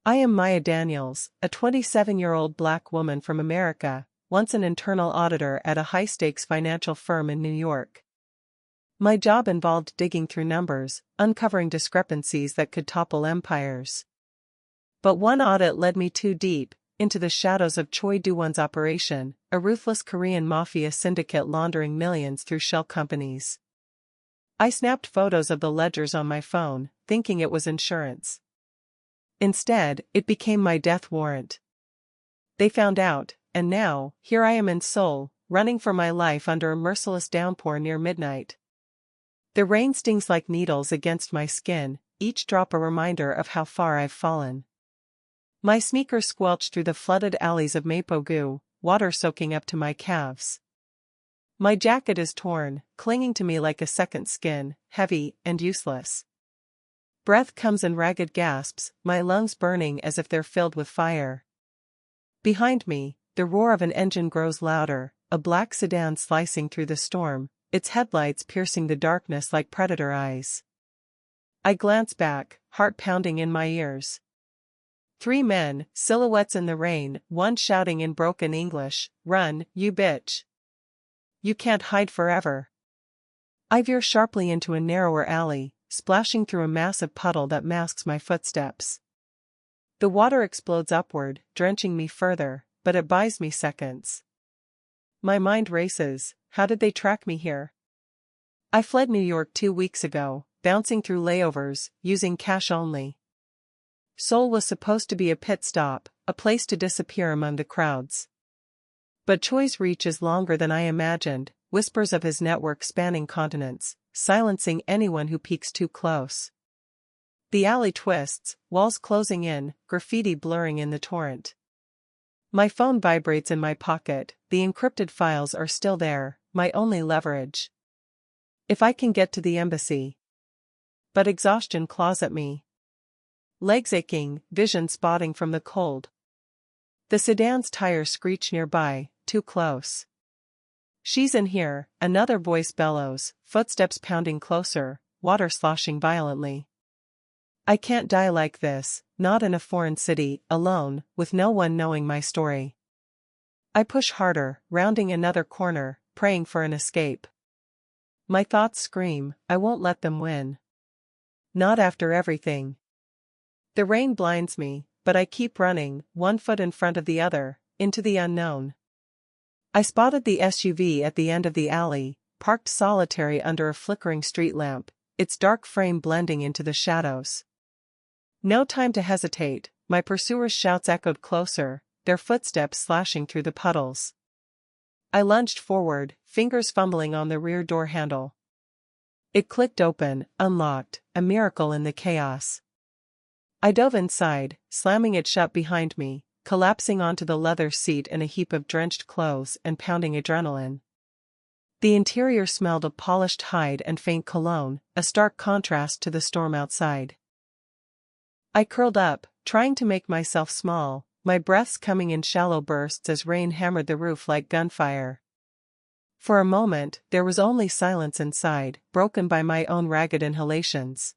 I am Maya Daniels, a 27-year-old black woman from America, once an internal auditor at a high-stakes financial firm in New York. My job involved digging through numbers, uncovering discrepancies that could topple empires. But one audit led me too deep, into the shadows of Choi Do-won's operation, a ruthless Korean mafia syndicate laundering millions through shell companies. I snapped photos of the ledgers on my phone, thinking it was insurance. Instead, it became my death warrant. They found out, and now, here I am in Seoul, running for my life under a merciless downpour near midnight. The rain stings like needles against my skin, each drop a reminder of how far I've fallen. My sneakers squelch through the flooded alleys of Mapo-gu, water soaking up to my calves. My jacket is torn, clinging to me like a second skin, heavy and useless. Breath comes in ragged gasps, my lungs burning as if they're filled with fire. Behind me, the roar of an engine grows louder, a black sedan slicing through the storm, its headlights piercing the darkness like predator eyes. I glance back, heart pounding in my ears. 3 men, silhouettes in the rain, one shouting in broken English, "Run, you bitch! You can't hide forever." I veer sharply into a narrower alley, splashing through a massive puddle that masks my footsteps. The water explodes upward, drenching me further, but it buys me seconds. My mind races. How did they track me here? I fled New York 2 weeks ago, bouncing through layovers, using cash only. Seoul was supposed to be a pit stop, a place to disappear among the crowds. But Choi's reach is longer than I imagined, whispers of his network spanning continents, silencing anyone who peeks too close. The alley twists, walls closing in, graffiti blurring in the torrent. My phone vibrates in my pocket, the encrypted files are still there, my only leverage. If I can get to the embassy. But exhaustion claws at me. Legs aching, vision spotting from the cold. The sedan's tires screech nearby, too close. "She's in here," another voice bellows, footsteps pounding closer, water sloshing violently. I can't die like this, not in a foreign city, alone, with no one knowing my story. I push harder, rounding another corner, praying for an escape. My thoughts scream, I won't let them win. Not after everything. The rain blinds me, but I keep running, one foot in front of the other, into the unknown. I spotted the SUV at the end of the alley, parked solitary under a flickering street lamp, its dark frame blending into the shadows. No time to hesitate, my pursuers' shouts echoed closer, their footsteps slashing through the puddles. I lunged forward, fingers fumbling on the rear door handle. It clicked open, unlocked, a miracle in the chaos. I dove inside, slamming it shut behind me, collapsing onto the leather seat in a heap of drenched clothes and pounding adrenaline. The interior smelled of polished hide and faint cologne, a stark contrast to the storm outside. I curled up, trying to make myself small, my breaths coming in shallow bursts as rain hammered the roof like gunfire. For a moment, there was only silence inside, broken by my own ragged inhalations.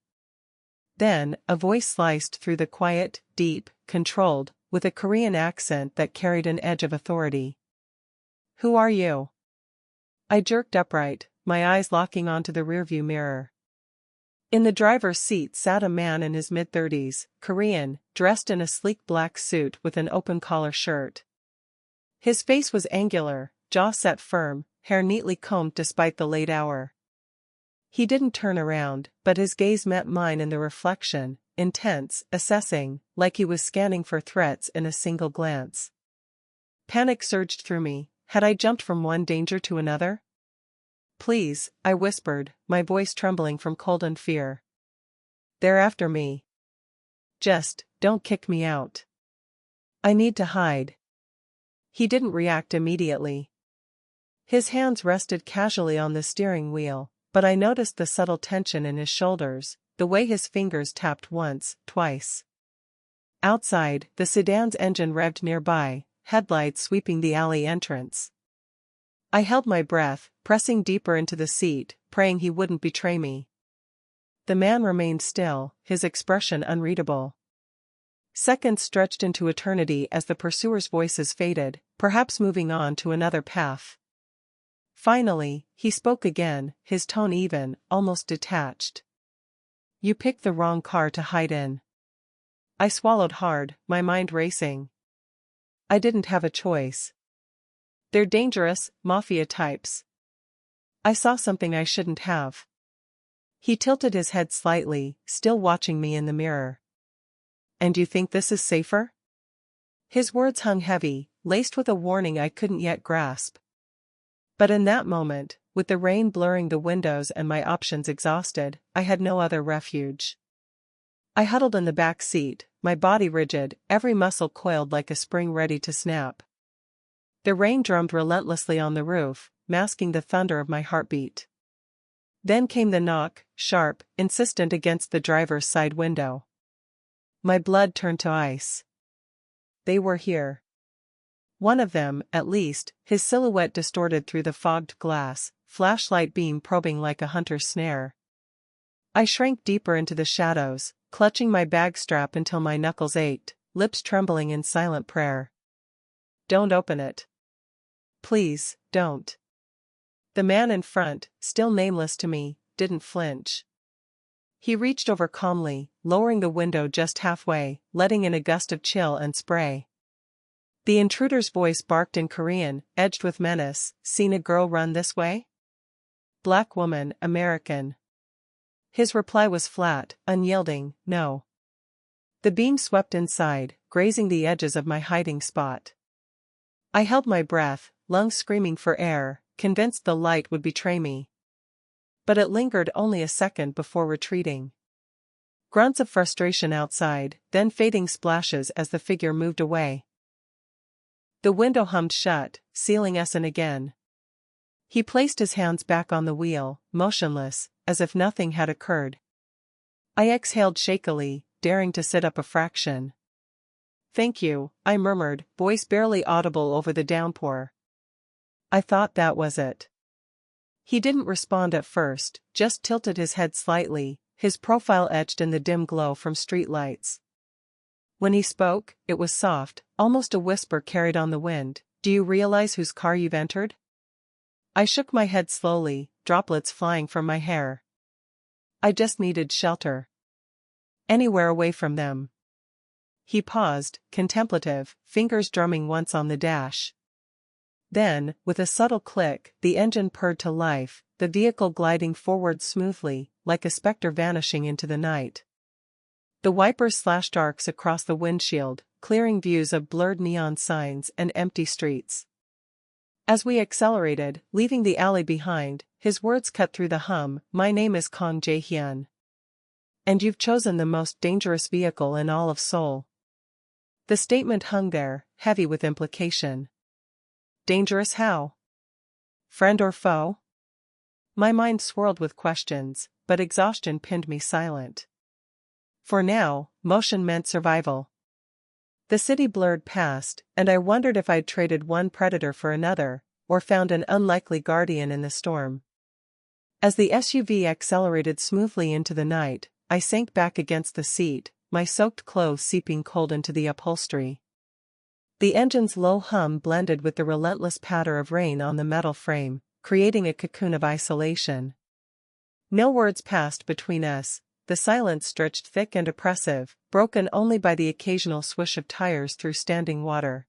Then, a voice sliced through the quiet, deep, controlled, with a Korean accent that carried an edge of authority. "Who are you?" I jerked upright, my eyes locking onto the rearview mirror. In the driver's seat sat a man in his mid-30s, Korean, dressed in a sleek black suit with an open-collar shirt. His face was angular, jaw set firm, hair neatly combed despite the late hour. He didn't turn around, but his gaze met mine in the reflection, intense, assessing, like he was scanning for threats in a single glance. Panic surged through me. Had I jumped from one danger to another? "Please," I whispered, my voice trembling from cold and fear. "They're after me. Just, don't kick me out. I need to hide." He didn't react immediately. His hands rested casually on the steering wheel, but I noticed the subtle tension in his shoulders, the way his fingers tapped once, twice. Outside, the sedan's engine revved nearby, headlights sweeping the alley entrance. I held my breath, pressing deeper into the seat, praying he wouldn't betray me. The man remained still, his expression unreadable. Seconds stretched into eternity as the pursuers' voices faded, perhaps moving on to another path. Finally, he spoke again, his tone even, almost detached. "You picked the wrong car to hide in." I swallowed hard, my mind racing. I didn't have a choice. They're dangerous, mafia types. I saw something I shouldn't have. He tilted his head slightly, still watching me in the mirror. "And you think this is safer?" His words hung heavy, laced with a warning I couldn't yet grasp. But in that moment, with the rain blurring the windows and my options exhausted, I had no other refuge. I huddled in the back seat, my body rigid, every muscle coiled like a spring ready to snap. The rain drummed relentlessly on the roof, masking the thunder of my heartbeat. Then came the knock, sharp, insistent against the driver's side window. My blood turned to ice. They were here. One of them, at least, his silhouette distorted through the fogged glass, flashlight beam probing like a hunter's snare. I shrank deeper into the shadows, clutching my bag strap until my knuckles ached, lips trembling in silent prayer. "Don't open it. Please, don't." The man in front, still nameless to me, didn't flinch. He reached over calmly, lowering the window just halfway, letting in a gust of chill and spray. The intruder's voice barked in Korean, edged with menace. "Seen a girl run this way? Black woman, American." His reply was flat, unyielding, "No." The beam swept inside, grazing the edges of my hiding spot. I held my breath, lungs screaming for air, convinced the light would betray me. But it lingered only a second before retreating. Grunts of frustration outside, then fading splashes as the figure moved away. The window hummed shut, sealing us in again. He placed his hands back on the wheel, motionless, as if nothing had occurred. I exhaled shakily, daring to sit up a fraction. "Thank you," I murmured, voice barely audible over the downpour. "I thought that was it." He didn't respond at first, just tilted his head slightly, his profile etched in the dim glow from streetlights. When he spoke, it was soft, almost a whisper carried on the wind. "Do you realize whose car you've entered?" I shook my head slowly, droplets flying from my hair. "I just needed shelter. Anywhere away from them." He paused, contemplative, fingers drumming once on the dash. Then, with a subtle click, the engine purred to life, the vehicle gliding forward smoothly, like a specter vanishing into the night. The wipers slashed arcs across the windshield, clearing views of blurred neon signs and empty streets. As we accelerated, leaving the alley behind, his words cut through the hum. "My name is Kang Jae-Hyun. And you've chosen the most dangerous vehicle in all of Seoul." The statement hung there, heavy with implication. Dangerous how? Friend or foe? My mind swirled with questions, but exhaustion pinned me silent. For now, motion meant survival. The city blurred past, and I wondered if I'd traded one predator for another, or found an unlikely guardian in the storm. As the SUV accelerated smoothly into the night, I sank back against the seat, my soaked clothes seeping cold into the upholstery. The engine's low hum blended with the relentless patter of rain on the metal frame, creating a cocoon of isolation. No words passed between us. The silence stretched thick and oppressive, broken only by the occasional swish of tires through standing water.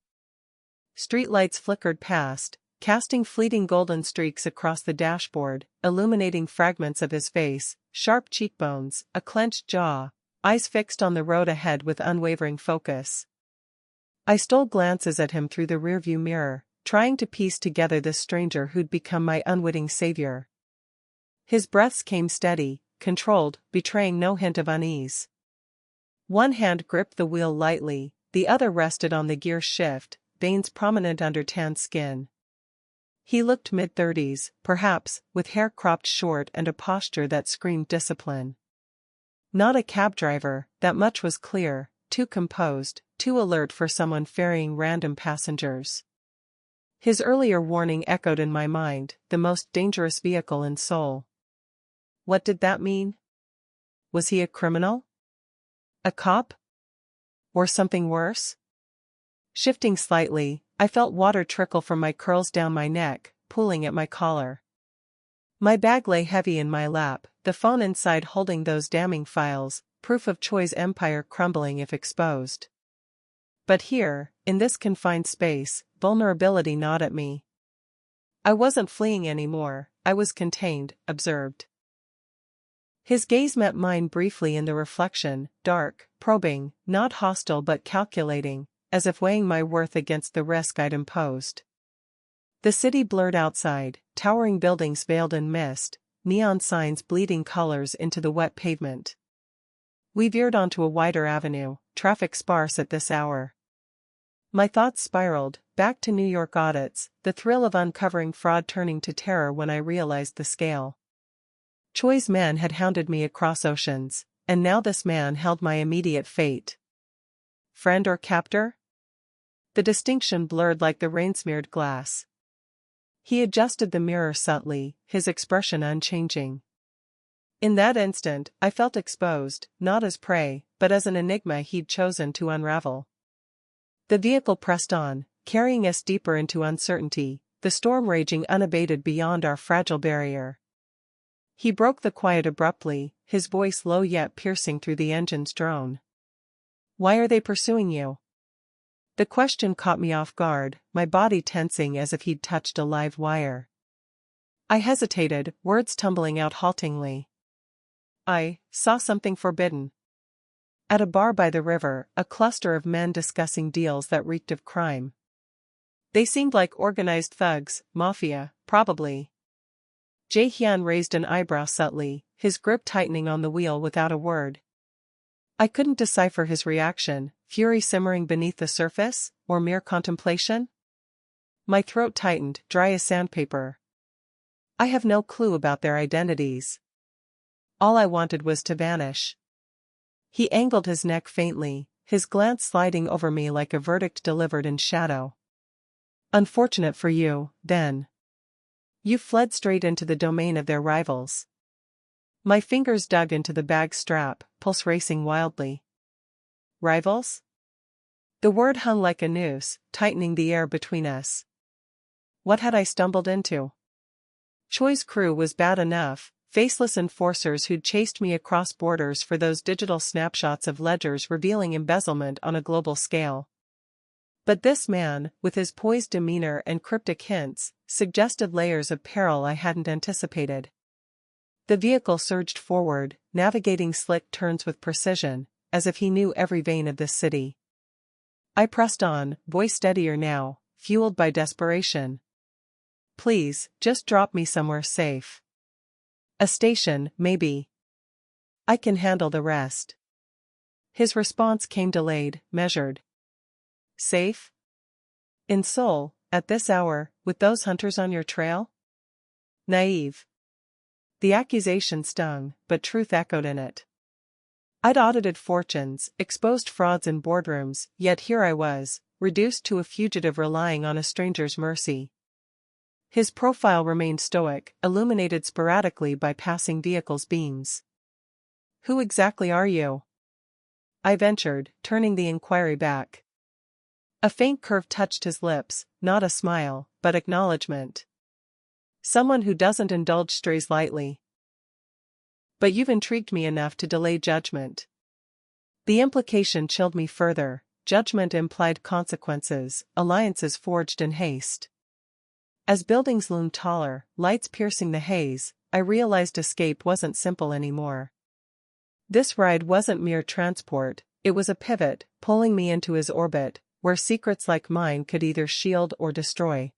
Streetlights flickered past, casting fleeting golden streaks across the dashboard, illuminating fragments of his face, sharp cheekbones, a clenched jaw, eyes fixed on the road ahead with unwavering focus. I stole glances at him through the rearview mirror, trying to piece together this stranger who'd become my unwitting savior. His breaths came steady, controlled, betraying no hint of unease. One hand gripped the wheel lightly, the other rested on the gear shift, veins prominent under tanned skin. He looked mid-30s, perhaps, with hair cropped short and a posture that screamed discipline. Not a cab driver, that much was clear, too composed, too alert for someone ferrying random passengers. His earlier warning echoed in my mind, the most dangerous vehicle in Seoul. What did that mean? Was he a criminal? A cop? Or something worse? Shifting slightly, I felt water trickle from my curls down my neck, pooling at my collar. My bag lay heavy in my lap, the phone inside holding those damning files, proof of Choi's empire crumbling if exposed. But here, in this confined space, vulnerability gnawed at me. I wasn't fleeing anymore, I was contained, observed. His gaze met mine briefly in the reflection, dark, probing, not hostile but calculating, as if weighing my worth against the risk I'd imposed. The city blurred outside, towering buildings veiled in mist, neon signs bleeding colors into the wet pavement. We veered onto a wider avenue, traffic sparse at this hour. My thoughts spiraled, back to New York audits, the thrill of uncovering fraud turning to terror when I realized the scale. Choi's men had hounded me across oceans, and now this man held my immediate fate. Friend or captor? The distinction blurred like the rain-smeared glass. He adjusted the mirror subtly, his expression unchanging. In that instant, I felt exposed, not as prey, but as an enigma he'd chosen to unravel. The vehicle pressed on, carrying us deeper into uncertainty, the storm raging unabated beyond our fragile barrier. He broke the quiet abruptly, his voice low yet piercing through the engine's drone. Why are they pursuing you? The question caught me off guard, my body tensing as if he'd touched a live wire. I hesitated, words tumbling out haltingly. I saw something forbidden. At a bar by the river, a cluster of men discussing deals that reeked of crime. They seemed like organized thugs, mafia, probably. Jae-Hyun raised an eyebrow subtly, his grip tightening on the wheel without a word. I couldn't decipher his reaction, fury simmering beneath the surface, or mere contemplation. My throat tightened, dry as sandpaper. I have no clue about their identities. All I wanted was to vanish. He angled his neck faintly, his glance sliding over me like a verdict delivered in shadow. Unfortunate for you, then. You fled straight into the domain of their rivals. My fingers dug into the bag strap, pulse racing wildly. Rivals? The word hung like a noose, tightening the air between us. What had I stumbled into? Choi's crew was bad enough, faceless enforcers who'd chased me across borders for those digital snapshots of ledgers revealing embezzlement on a global scale. But this man, with his poised demeanor and cryptic hints, suggested layers of peril I hadn't anticipated. The vehicle surged forward, navigating slick turns with precision, as if he knew every vein of this city. I pressed on, voice steadier now, fueled by desperation. Please, just drop me somewhere safe. A station, maybe. I can handle the rest. His response came delayed, measured. Safe? In Seoul, at this hour, with those hunters on your trail? Naive. The accusation stung, but truth echoed in it. I'd audited fortunes, exposed frauds in boardrooms, yet here I was, reduced to a fugitive relying on a stranger's mercy. His profile remained stoic, illuminated sporadically by passing vehicles' beams. Who exactly are you? I ventured, turning the inquiry back. A faint curve touched his lips, not a smile, but acknowledgement. Someone who doesn't indulge strays lightly. But you've intrigued me enough to delay judgment. The implication chilled me further. Judgment implied consequences, alliances forged in haste. As buildings loomed taller, lights piercing the haze, I realized escape wasn't simple anymore. This ride wasn't mere transport, it was a pivot, pulling me into his orbit, where secrets like mine could either shield or destroy.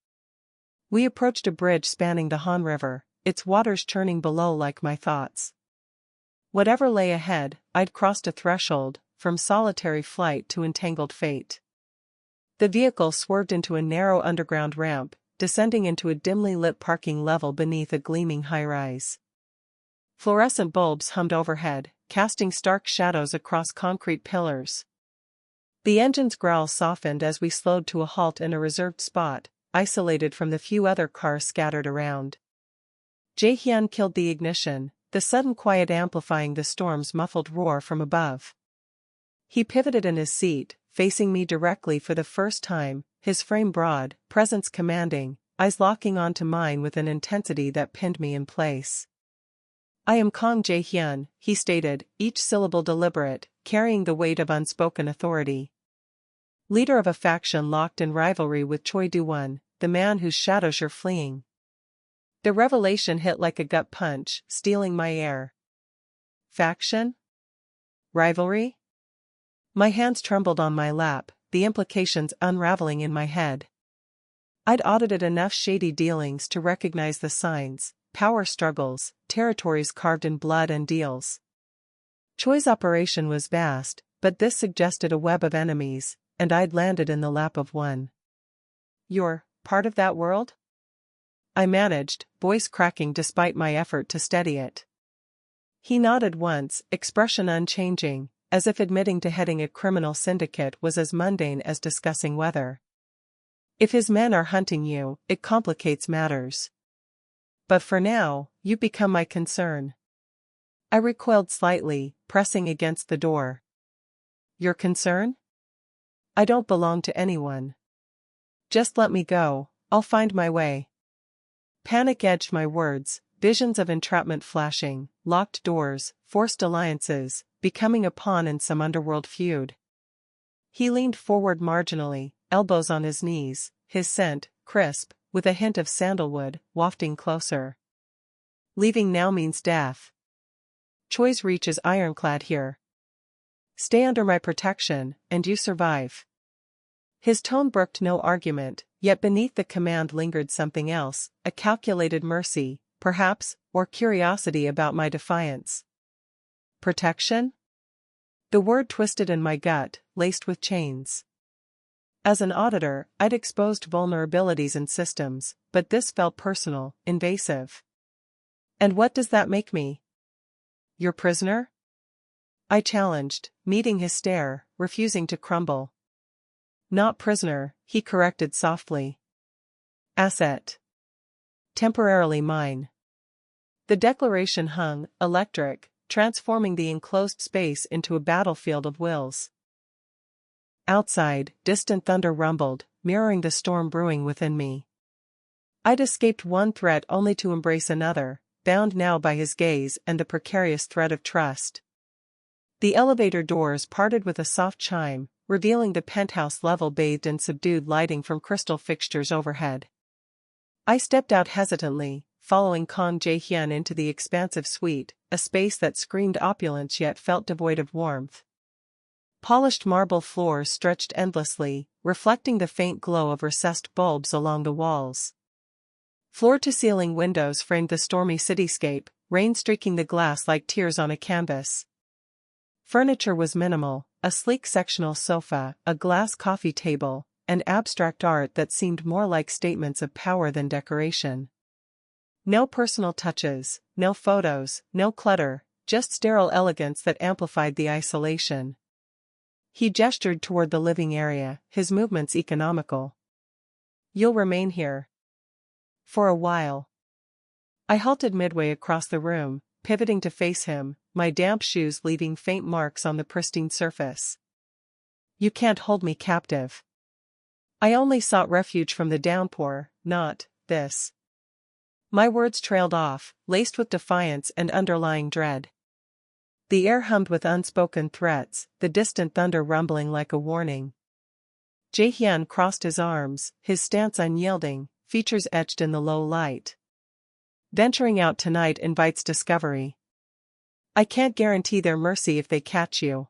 We approached a bridge spanning the Han River, its waters churning below like my thoughts. Whatever lay ahead, I'd crossed a threshold, from solitary flight to entangled fate. The vehicle swerved into a narrow underground ramp, descending into a dimly lit parking level beneath a gleaming high-rise. Fluorescent bulbs hummed overhead, casting stark shadows across concrete pillars. The engine's growl softened as we slowed to a halt in a reserved spot, isolated from the few other cars scattered around. Jae-Hyun killed the ignition, the sudden quiet amplifying the storm's muffled roar from above. He pivoted in his seat, facing me directly for the first time, his frame broad, presence commanding, eyes locking onto mine with an intensity that pinned me in place. "I am Kang Jae-Hyun," he stated, each syllable deliberate, carrying the weight of unspoken authority. "Leader of a faction locked in rivalry with Choi Do-won, the man whose shadows you're fleeing." The revelation hit like a gut punch, stealing my air. Faction? Rivalry? My hands trembled on my lap, the implications unraveling in my head. I'd audited enough shady dealings to recognize the signs: power struggles, territories carved in blood and deals. Choi's operation was vast, but this suggested a web of enemies, and I'd landed in the lap of one. "You're part of that world?" I managed, voice cracking despite my effort to steady it. He nodded once, expression unchanging, as if admitting to heading a criminal syndicate was as mundane as discussing weather. "If his men are hunting you, it complicates matters. But for now, you've become my concern." I recoiled slightly, pressing against the door. "Your concern? I don't belong to anyone. Just let me go, I'll find my way." Panic edged my words, visions of entrapment flashing, locked doors, forced alliances, becoming a pawn in some underworld feud. He leaned forward marginally, elbows on his knees, his scent, crisp, with a hint of sandalwood, wafting closer. "Leaving now means death. Choi's reach is ironclad here. Stay under my protection, and you survive." His tone brooked no argument, yet beneath the command lingered something else, a calculated mercy, perhaps, or curiosity about my defiance. Protection? The word twisted in my gut, laced with chains. As an auditor, I'd exposed vulnerabilities in systems, but this felt personal, invasive. "And what does that make me? Your prisoner?" I challenged, meeting his stare, refusing to crumble. "Not prisoner," he corrected softly. "Asset. Temporarily mine." The declaration hung, electric, transforming the enclosed space into a battlefield of wills. Outside, distant thunder rumbled, mirroring the storm brewing within me. I'd escaped one threat only to embrace another, bound now by his gaze and the precarious thread of trust. The elevator doors parted with a soft chime, revealing the penthouse level bathed in subdued lighting from crystal fixtures overhead. I stepped out hesitantly, following Kang Jae-Hyun into the expansive suite, a space that screamed opulence yet felt devoid of warmth. Polished marble floors stretched endlessly, reflecting the faint glow of recessed bulbs along the walls. Floor-to-ceiling windows framed the stormy cityscape, rain streaking the glass like tears on a canvas. Furniture was minimal: a sleek sectional sofa, a glass coffee table, and abstract art that seemed more like statements of power than decoration. No personal touches, no photos, no clutter, just sterile elegance that amplified the isolation. He gestured toward the living area, his movements economical. "You'll remain here. For a while." I halted midway across the room, pivoting to face him, my damp shoes leaving faint marks on the pristine surface. "You can't hold me captive. I only sought refuge from the downpour, not this." My words trailed off, laced with defiance and underlying dread. The air hummed with unspoken threats, the distant thunder rumbling like a warning. Jae-Hyun crossed his arms, his stance unyielding, features etched in the low light. "Venturing out tonight invites discovery. I can't guarantee their mercy if they catch you."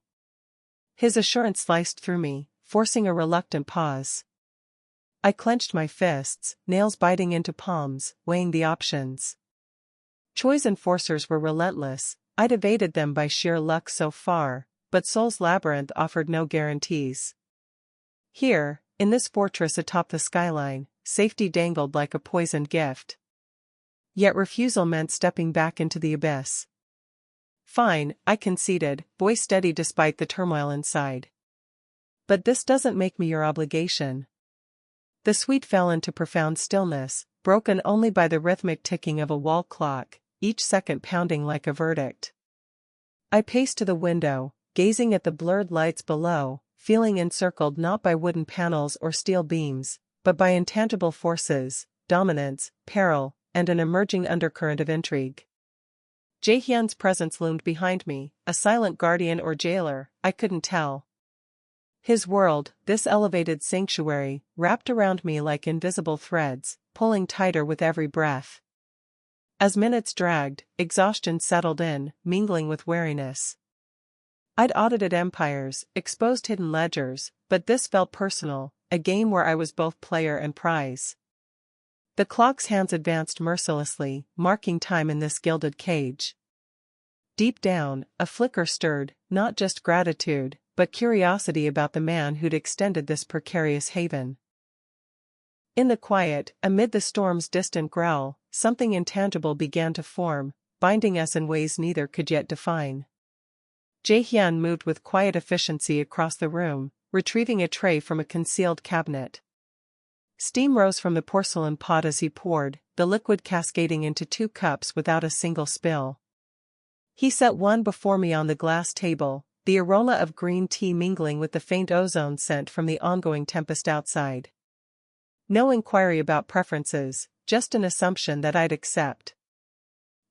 His assurance sliced through me, forcing a reluctant pause. I clenched my fists, nails biting into palms, weighing the options. Choi's enforcers were relentless. I'd evaded them by sheer luck so far, but Seoul's labyrinth offered no guarantees. Here, in this fortress atop the skyline, safety dangled like a poisoned gift. Yet refusal meant stepping back into the abyss. "Fine," I conceded, voice steady despite the turmoil inside. "But this doesn't make me your obligation." The suite fell into profound stillness, broken only by the rhythmic ticking of a wall clock, each second pounding like a verdict. I paced to the window, gazing at the blurred lights below, feeling encircled not by wooden panels or steel beams, but by intangible forces, dominance, peril, and an emerging undercurrent of intrigue. Jae-Hyun's presence loomed behind me, a silent guardian or jailer, I couldn't tell. His world, this elevated sanctuary, wrapped around me like invisible threads, pulling tighter with every breath. As minutes dragged, exhaustion settled in, mingling with weariness. I'd audited empires, exposed hidden ledgers, but this felt personal, a game where I was both player and prize. The clock's hands advanced mercilessly, marking time in this gilded cage. Deep down, a flicker stirred, not just gratitude, but curiosity about the man who'd extended this precarious haven. In the quiet, amid the storm's distant growl, something intangible began to form, binding us in ways neither could yet define. Jae-Hyun moved with quiet efficiency across the room, retrieving a tray from a concealed cabinet. Steam rose from the porcelain pot as he poured, the liquid cascading into 2 cups without a single spill. He set one before me on the glass table, the aroma of green tea mingling with the faint ozone scent from the ongoing tempest outside. No inquiry about preferences, just an assumption that I'd accept.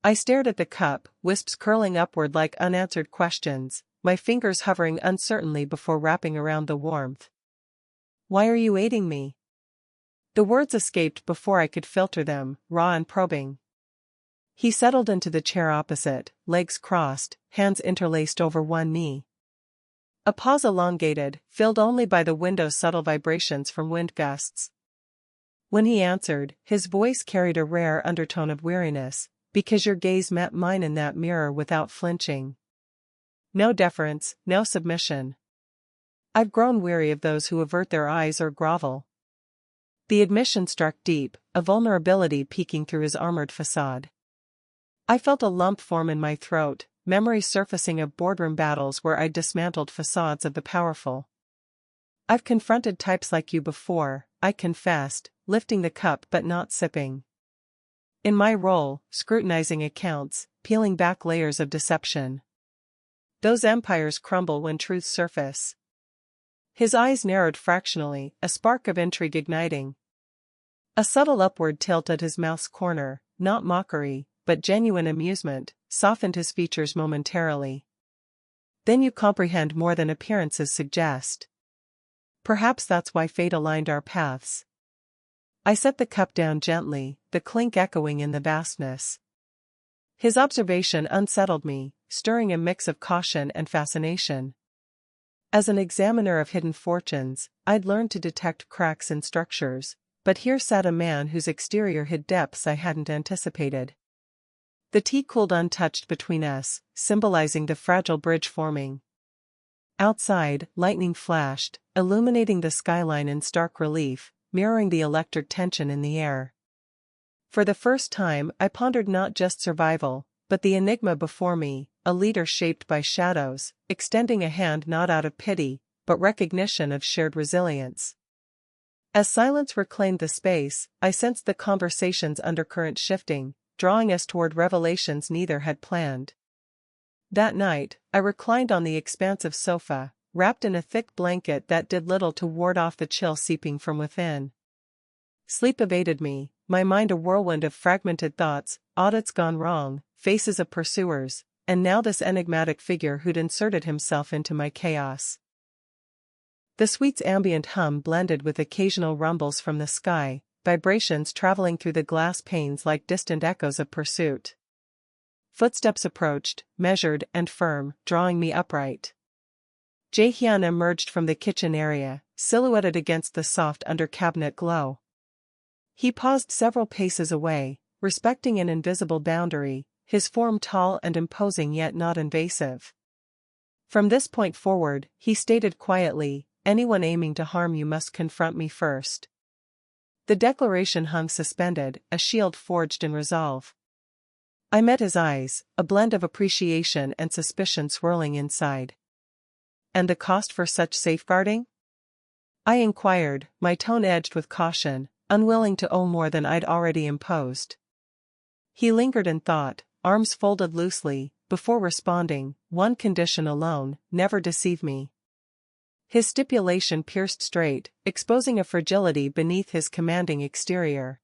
I stared at the cup, wisps curling upward like unanswered questions, my fingers hovering uncertainly before wrapping around the warmth. "Why are you aiding me?" The words escaped before I could filter them, raw and probing. He settled into the chair opposite, legs crossed, hands interlaced over one knee. A pause elongated, filled only by the window's subtle vibrations from wind gusts. When he answered, his voice carried a rare undertone of weariness, "Because your gaze met mine in that mirror without flinching. No deference, no submission. I've grown weary of those who avert their eyes or grovel." The admission struck deep, a vulnerability peeking through his armored facade. I felt a lump form in my throat, memories surfacing of boardroom battles where I'd dismantled facades of the powerful. "I've confronted types like you before," I confessed, lifting the cup but not sipping. In my role, scrutinizing accounts, peeling back layers of deception. Those empires crumble when truths surface. His eyes narrowed fractionally, a spark of intrigue igniting. A subtle upward tilt at his mouth's corner, not mockery, but genuine amusement, softened his features momentarily. "Then you comprehend more than appearances suggest. Perhaps that's why fate aligned our paths." I set the cup down gently, the clink echoing in the vastness. His observation unsettled me, stirring a mix of caution and fascination. As an examiner of hidden fortunes, I'd learned to detect cracks in structures, but here sat a man whose exterior hid depths I hadn't anticipated. The tea cooled untouched between us, symbolizing the fragile bridge forming. Outside, lightning flashed, illuminating the skyline in stark relief, mirroring the electric tension in the air. For the first time, I pondered not just survival, but the enigma before me, a leader shaped by shadows, extending a hand not out of pity, but recognition of shared resilience. As silence reclaimed the space, I sensed the conversation's undercurrent shifting, drawing us toward revelations neither had planned. That night, I reclined on the expansive sofa, wrapped in a thick blanket that did little to ward off the chill seeping from within. Sleep evaded me, my mind a whirlwind of fragmented thoughts, audits gone wrong, faces of pursuers, and now this enigmatic figure who'd inserted himself into my chaos. The suite's ambient hum blended with occasional rumbles from the sky, vibrations traveling through the glass panes like distant echoes of pursuit. Footsteps approached, measured and firm, drawing me upright. Jae-Hyun emerged from the kitchen area, silhouetted against the soft under-cabinet glow. He paused several paces away, respecting an invisible boundary, his form tall and imposing yet not invasive. From this point forward, he stated quietly, "Anyone aiming to harm you must confront me first." The declaration hung suspended, a shield forged in resolve. I met his eyes, a blend of appreciation and suspicion swirling inside. "And the cost for such safeguarding?" I inquired, my tone edged with caution, unwilling to owe more than I'd already imposed. He lingered in thought, arms folded loosely, before responding, one condition alone: never deceive me. His stipulation pierced straight, exposing a fragility beneath his commanding exterior.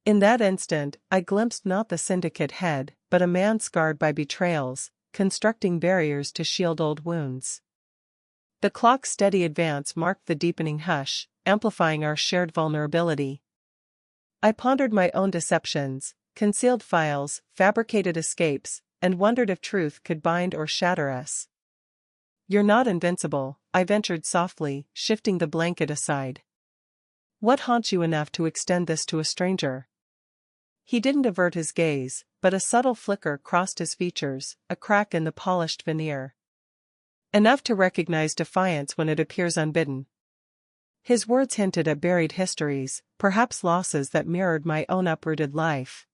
In that instant, I glimpsed not the syndicate head, but a man scarred by betrayals, constructing barriers to shield old wounds. The clock's steady advance marked the deepening hush, amplifying our shared vulnerability. I pondered my own deceptions, concealed files, fabricated escapes, and wondered if truth could bind or shatter us. "You're not invincible," I ventured softly, shifting the blanket aside. "What haunts you enough to extend this to a stranger?" He didn't avert his gaze, but a subtle flicker crossed his features, a crack in the polished veneer. Enough to recognize defiance when it appears unbidden. His words hinted at buried histories, perhaps losses that mirrored my own uprooted life.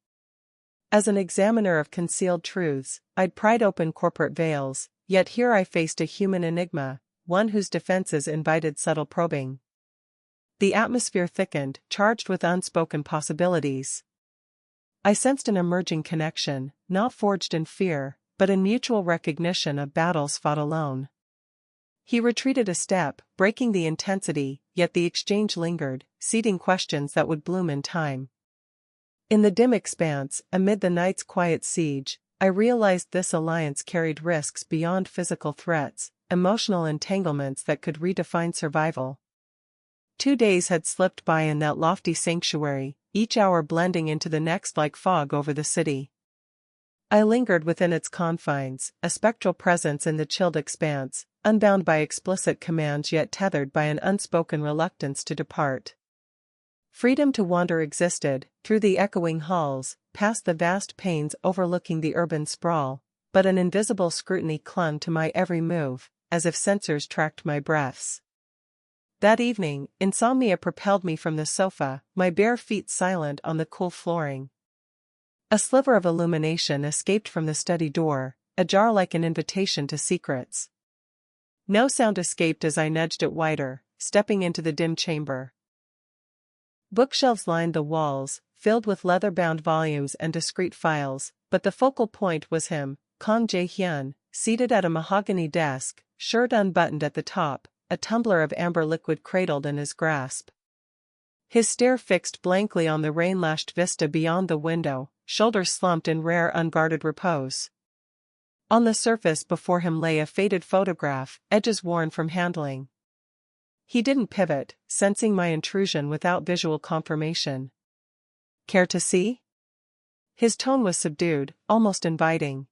As an examiner of concealed truths, I'd pried open corporate veils, yet here I faced a human enigma, one whose defenses invited subtle probing. The atmosphere thickened, charged with unspoken possibilities. I sensed an emerging connection, not forged in fear, but in mutual recognition of battles fought alone. He retreated a step, breaking the intensity, yet the exchange lingered, seeding questions that would bloom in time. In the dim expanse, amid the night's quiet siege, I realized this alliance carried risks beyond physical threats, emotional entanglements that could redefine survival. 2 days had slipped by in that lofty sanctuary, each hour blending into the next like fog over the city. I lingered within its confines, a spectral presence in the chilled expanse, unbound by explicit commands yet tethered by an unspoken reluctance to depart. Freedom to wander existed, through the echoing halls, past the vast panes overlooking the urban sprawl, but an invisible scrutiny clung to my every move, as if sensors tracked my breaths. That evening, insomnia propelled me from the sofa, my bare feet silent on the cool flooring. A sliver of illumination escaped from the study door, ajar like an invitation to secrets. No sound escaped as I nudged it wider, stepping into the dim chamber. Bookshelves lined the walls, filled with leather-bound volumes and discreet files, but the focal point was him, Kang Jae-Hyun, seated at a mahogany desk, shirt unbuttoned at the top, a tumbler of amber liquid cradled in his grasp. His stare fixed blankly on the rain-lashed vista beyond the window, shoulders slumped in rare unguarded repose. On the surface before him lay a faded photograph, edges worn from handling. He didn't pivot, sensing my intrusion without visual confirmation. "Care to see?" His tone was subdued, almost inviting.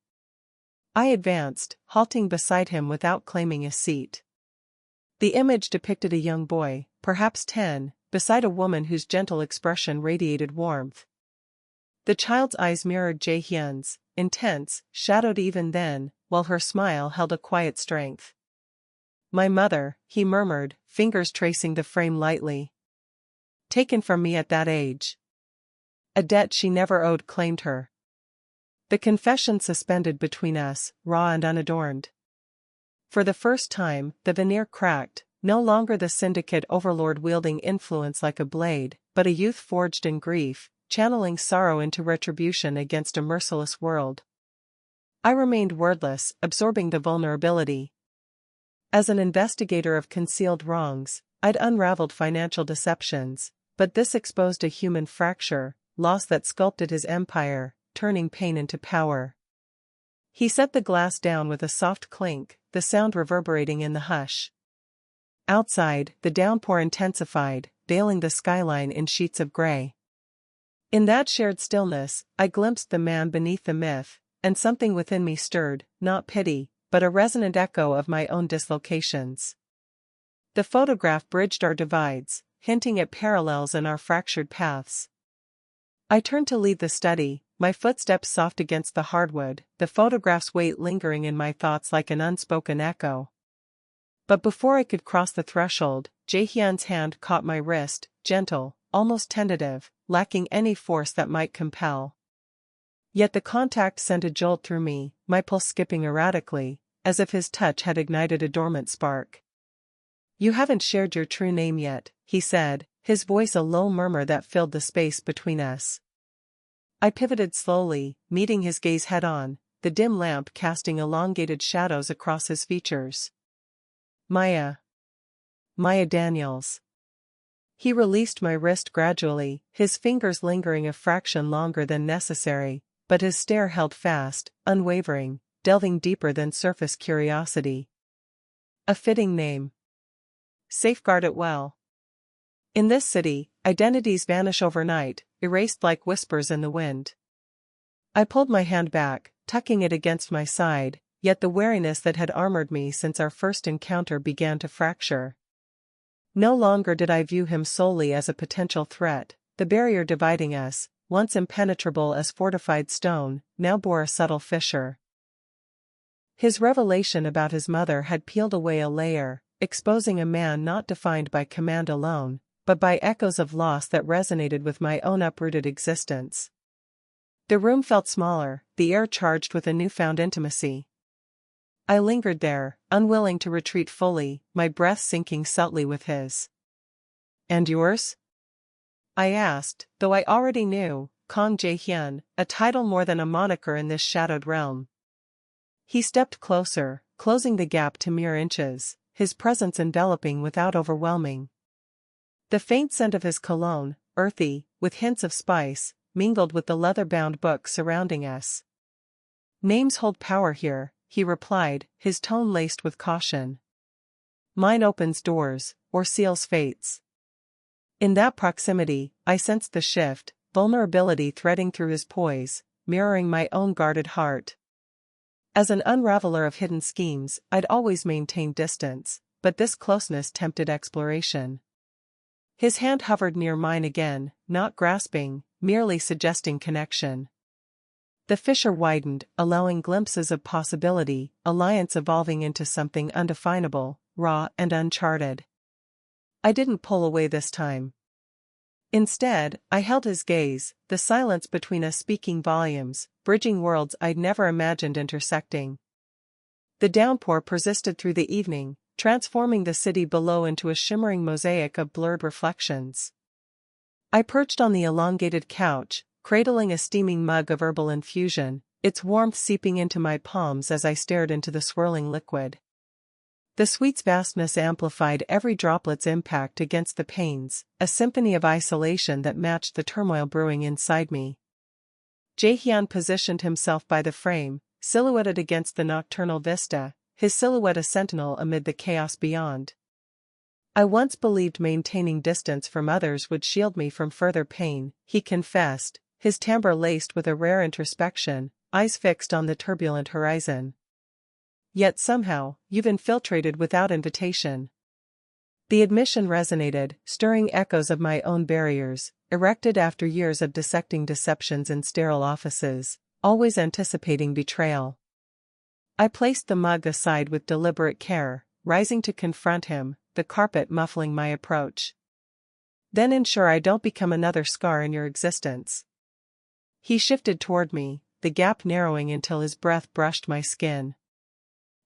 I advanced, halting beside him without claiming a seat. The image depicted a young boy, perhaps 10, beside a woman whose gentle expression radiated warmth. The child's eyes mirrored Jae-Hyun's, intense, shadowed even then, while her smile held a quiet strength. "My mother," he murmured, fingers tracing the frame lightly. "Taken from me at that age. A debt she never owed claimed her." The confession suspended between us, raw and unadorned. For the first time, the veneer cracked, no longer the syndicate overlord wielding influence like a blade, but a youth forged in grief, channeling sorrow into retribution against a merciless world. I remained wordless, absorbing the vulnerability. As an investigator of concealed wrongs, I'd unraveled financial deceptions, but this exposed a human fracture, loss that sculpted his empire, turning pain into power. He set the glass down with a soft clink, the sound reverberating in the hush. Outside, the downpour intensified, veiling the skyline in sheets of gray. In that shared stillness, I glimpsed the man beneath the myth, and something within me stirred, not pity, but a resonant echo of my own dislocations. The photograph bridged our divides, hinting at parallels in our fractured paths. I turned to leave the study, my footsteps soft against the hardwood, the photograph's weight lingering in my thoughts like an unspoken echo. But before I could cross the threshold, Jae-Hyun's hand caught my wrist, gentle, almost tentative, lacking any force that might compel. Yet the contact sent a jolt through me, my pulse skipping erratically, as if his touch had ignited a dormant spark. "You haven't shared your true name yet," he said, his voice a low murmur that filled the space between us. I pivoted slowly, meeting his gaze head-on, the dim lamp casting elongated shadows across his features. Maya. Maya Daniels. He released my wrist gradually, his fingers lingering a fraction longer than necessary, but his stare held fast, unwavering, delving deeper than surface curiosity. A fitting name. Safeguard it well. In this city, identities vanish overnight, erased like whispers in the wind. I pulled my hand back, tucking it against my side, yet the wariness that had armored me since our first encounter began to fracture. No longer did I view him solely as a potential threat. The barrier dividing us, once impenetrable as fortified stone, now bore a subtle fissure. His revelation about his mother had peeled away a layer, exposing a man not defined by command alone, but by echoes of loss that resonated with my own uprooted existence. The room felt smaller, the air charged with a newfound intimacy. I lingered there, unwilling to retreat fully, my breath sinking subtly with his. "And yours?" I asked, though I already knew, Kang Jae-Hyun, a title more than a moniker in this shadowed realm. He stepped closer, closing the gap to mere inches, his presence enveloping without overwhelming. The faint scent of his cologne, earthy, with hints of spice, mingled with the leather-bound book surrounding us. "Names hold power here," he replied, his tone laced with caution. "Mine opens doors, or seals fates." In that proximity, I sensed the shift, vulnerability threading through his poise, mirroring my own guarded heart. As an unraveler of hidden schemes, I'd always maintained distance, but this closeness tempted exploration. His hand hovered near mine again, not grasping, merely suggesting connection. The fissure widened, allowing glimpses of possibility, alliance evolving into something undefinable, raw and uncharted. I didn't pull away this time. Instead, I held his gaze, the silence between us speaking volumes, bridging worlds I'd never imagined intersecting. The downpour persisted through the evening, transforming the city below into a shimmering mosaic of blurred reflections. I perched on the elongated couch, cradling a steaming mug of herbal infusion, its warmth seeping into my palms as I stared into the swirling liquid. The sweet's vastness amplified every droplet's impact against the panes, a symphony of isolation that matched the turmoil brewing inside me. Jae-Hyun positioned himself by the frame, silhouetted against the nocturnal vista, his silhouette a sentinel amid the chaos beyond. "I once believed maintaining distance from others would shield me from further pain," he confessed, his timbre laced with a rare introspection, eyes fixed on the turbulent horizon. "Yet somehow, you've infiltrated without invitation." The admission resonated, stirring echoes of my own barriers, erected after years of dissecting deceptions in sterile offices, always anticipating betrayal. I placed the mug aside with deliberate care, rising to confront him, the carpet muffling my approach. "Then ensure I don't become another scar in your existence." He shifted toward me, the gap narrowing until his breath brushed my skin.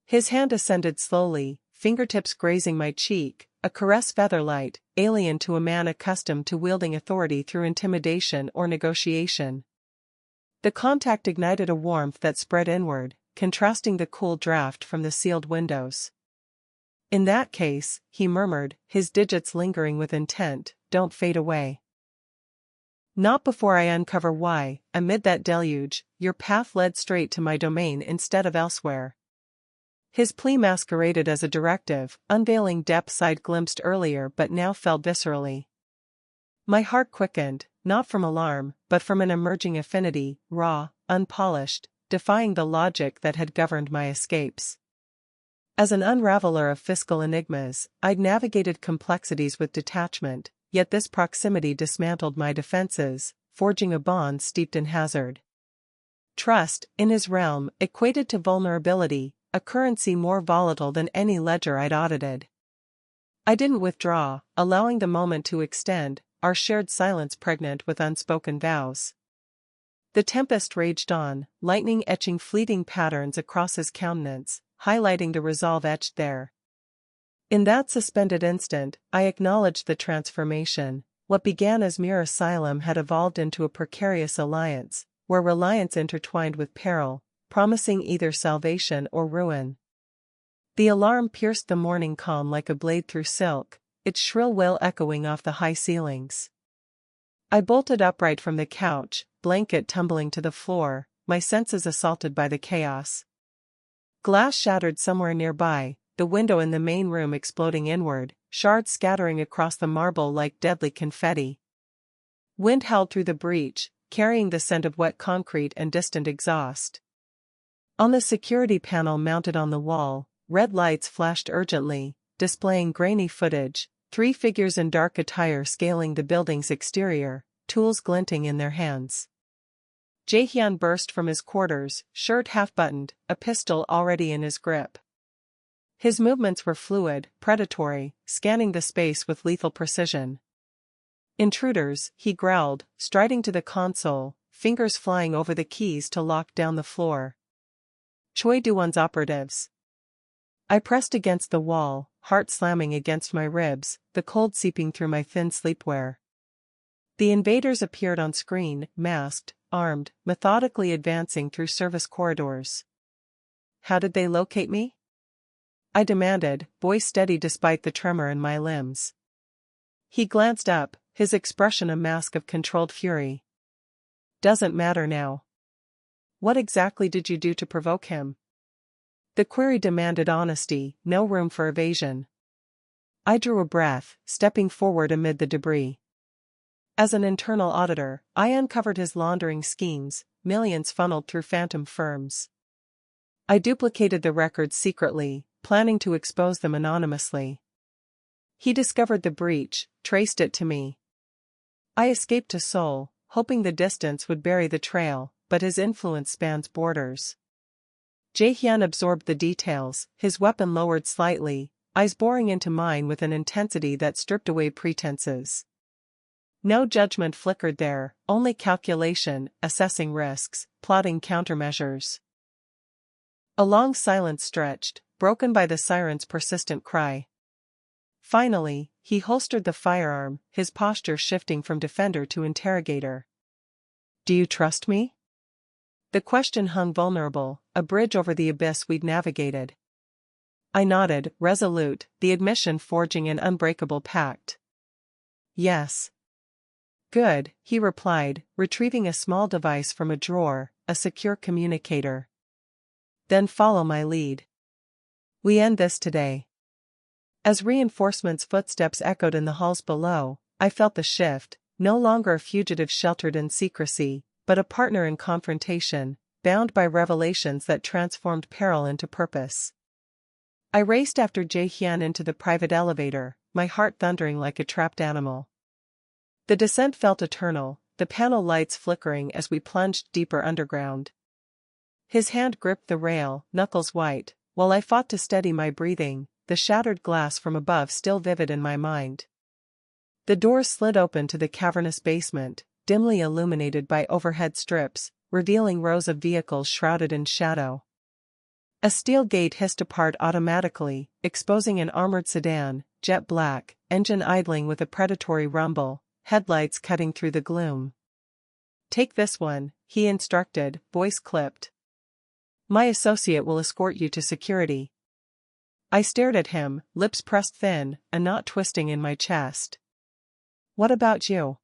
His hand ascended slowly, fingertips grazing my cheek, a caress feather-light, alien to a man accustomed to wielding authority through intimidation or negotiation. The contact ignited a warmth that spread inward, contrasting the cool draft from the sealed windows. "In that case," he murmured, his digits lingering with intent, "don't fade away. Not before I uncover why, amid that deluge, your path led straight to my domain instead of elsewhere." His plea masqueraded as a directive, unveiling depths I'd glimpsed earlier but now felt viscerally. My heart quickened, not from alarm, but from an emerging affinity, raw, unpolished, defying the logic that had governed my escapes. As an unraveler of fiscal enigmas, I'd navigated complexities with detachment, yet this proximity dismantled my defenses, forging a bond steeped in hazard. Trust, in his realm, equated to vulnerability, a currency more volatile than any ledger I'd audited. I didn't withdraw, allowing the moment to extend, our shared silence pregnant with unspoken vows. The tempest raged on, lightning etching fleeting patterns across his countenance, highlighting the resolve etched there. In that suspended instant, I acknowledged the transformation. What began as mere asylum had evolved into a precarious alliance, where reliance intertwined with peril, promising either salvation or ruin. The alarm pierced the morning calm like a blade through silk, its shrill wail echoing off the high ceilings. I bolted upright from the couch, blanket tumbling to the floor, my senses assaulted by the chaos. Glass shattered somewhere nearby, the window in the main room exploding inward, shards scattering across the marble like deadly confetti. Wind howled through the breach, carrying the scent of wet concrete and distant exhaust. On the security panel mounted on the wall, red lights flashed urgently, displaying grainy footage, 3 figures in dark attire scaling the building's exterior, tools glinting in their hands. Jae-Hyun burst from his quarters, shirt half-buttoned, a pistol already in his grip. His movements were fluid, predatory, scanning the space with lethal precision. "Intruders," he growled, striding to the console, fingers flying over the keys to lock down the floor. "Choi Do-won's operatives." I pressed against the wall, heart slamming against my ribs, the cold seeping through my thin sleepwear. The invaders appeared on screen, masked, armed, methodically advancing through service corridors. "How did they locate me?" I demanded, voice steady despite the tremor in my limbs. He glanced up, his expression a mask of controlled fury. "Doesn't matter now. What exactly did you do to provoke him?" The query demanded honesty, no room for evasion. I drew a breath, stepping forward amid the debris. As an internal auditor, I uncovered his laundering schemes, millions funneled through phantom firms. I duplicated the records secretly, planning to expose them anonymously. He discovered the breach, traced it to me. I escaped to Seoul, hoping the distance would bury the trail, but his influence spans borders. Jae-Hyun absorbed the details, his weapon lowered slightly, eyes boring into mine with an intensity that stripped away pretenses. No judgment flickered there, only calculation, assessing risks, plotting countermeasures. A long silence stretched, broken by the siren's persistent cry. Finally, he holstered the firearm, his posture shifting from defender to interrogator. "Do you trust me?" The question hung vulnerable, a bridge over the abyss we'd navigated. I nodded, resolute, the admission forging an unbreakable pact. "Yes." "Good," he replied, retrieving a small device from a drawer, a secure communicator. "Then follow my lead. We end this today." As reinforcements' footsteps echoed in the halls below, I felt the shift, no longer a fugitive sheltered in secrecy, but a partner in confrontation, bound by revelations that transformed peril into purpose. I raced after Jae-Hyun into the private elevator, my heart thundering like a trapped animal. The descent felt eternal, the panel lights flickering as we plunged deeper underground. His hand gripped the rail, knuckles white, while I fought to steady my breathing, the shattered glass from above still vivid in my mind. The doors slid open to the cavernous basement, dimly illuminated by overhead strips, revealing rows of vehicles shrouded in shadow. A steel gate hissed apart automatically, exposing an armored sedan, jet black, engine idling with a predatory rumble, headlights cutting through the gloom. "Take this one," he instructed, voice clipped. "My associate will escort you to security." I stared at him, lips pressed thin, a knot twisting in my chest. "What about you?"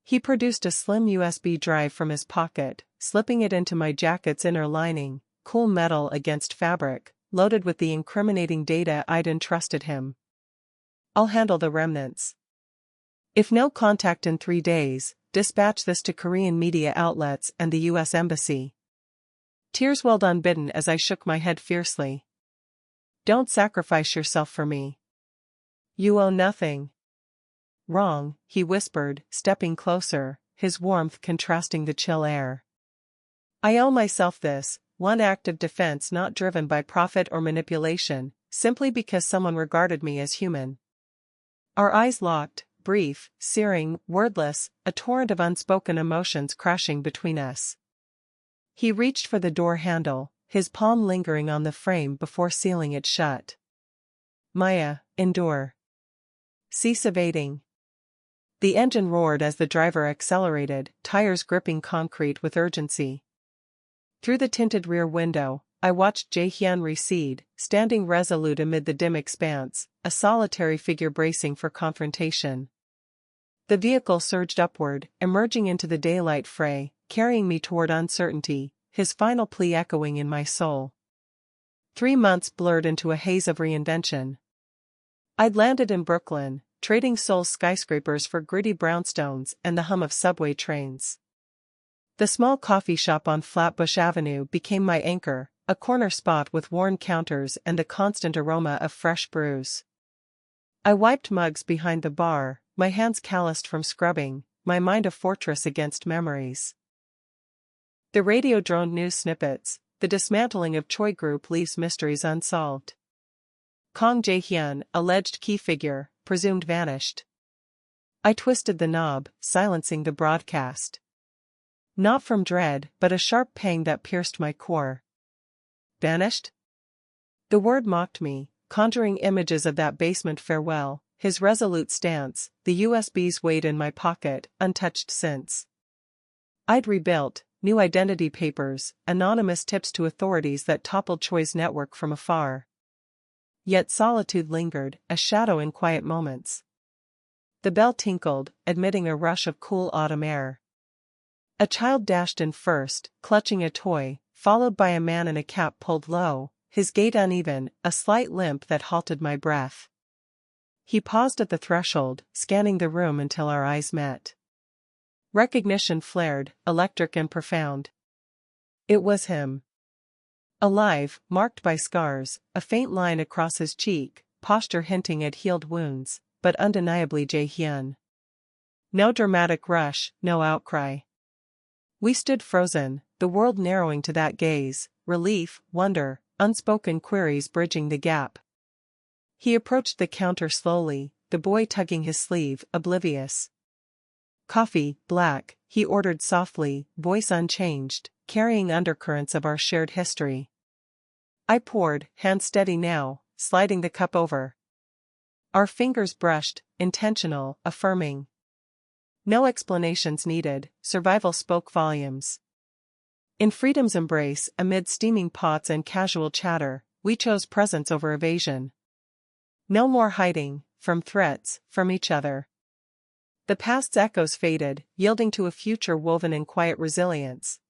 He produced a slim USB drive from his pocket, slipping it into my jacket's inner lining, cool metal against fabric, loaded with the incriminating data I'd entrusted him. "I'll handle the remnants. If no contact in 3 days, dispatch this to Korean media outlets and the U.S. Embassy." Tears welled unbidden as I shook my head fiercely. "Don't sacrifice yourself for me. You owe nothing." "Wrong," he whispered, stepping closer, his warmth contrasting the chill air. "I owe myself this, one act of defense not driven by profit or manipulation, simply because someone regarded me as human." Our eyes locked, brief, searing, wordless, a torrent of unspoken emotions crashing between us. He reached for the door handle, his palm lingering on the frame before sealing it shut. "Maya, endure. Cease evading." The engine roared as the driver accelerated, tires gripping concrete with urgency. Through the tinted rear window, I watched Jae-Hyun recede, standing resolute amid the dim expanse, a solitary figure bracing for confrontation. The vehicle surged upward, emerging into the daylight fray, carrying me toward uncertainty, his final plea echoing in my soul. 3 months blurred into a haze of reinvention. I'd landed in Brooklyn, trading Seoul's skyscrapers for gritty brownstones and the hum of subway trains. The small coffee shop on Flatbush Avenue became my anchor, a corner spot with worn counters and the constant aroma of fresh brews. I wiped mugs behind the bar, my hands calloused from scrubbing, my mind a fortress against memories. The radio droned news snippets. The dismantling of Choi Group leaves mysteries unsolved. Kang Jae-Hyun, alleged key figure, presumed vanished. I twisted the knob, silencing the broadcast. Not from dread, but a sharp pang that pierced my core. Vanished? The word mocked me, conjuring images of that basement farewell, his resolute stance, the USB's weight in my pocket, untouched since. I'd rebuilt, new identity papers, anonymous tips to authorities that toppled Choi's network from afar. Yet solitude lingered, a shadow in quiet moments. The bell tinkled, admitting a rush of cool autumn air. A child dashed in first, clutching a toy, followed by a man in a cap pulled low, his gait uneven, a slight limp that halted my breath. He paused at the threshold, scanning the room until our eyes met. Recognition flared, electric and profound. It was him. Alive, marked by scars, a faint line across his cheek, posture hinting at healed wounds, but undeniably Jae-Hyun. No dramatic rush, no outcry. We stood frozen, the world narrowing to that gaze, relief, wonder, unspoken queries bridging the gap. He approached the counter slowly, the boy tugging his sleeve, oblivious. Coffee, black, he ordered softly, voice unchanged, carrying undercurrents of our shared history. I poured, hand steady now, sliding the cup over. Our fingers brushed, intentional, affirming. No explanations needed, survival spoke volumes. In freedom's embrace, amid steaming pots and casual chatter, we chose presence over evasion. No more hiding, from threats, from each other. The past's echoes faded, yielding to a future woven in quiet resilience.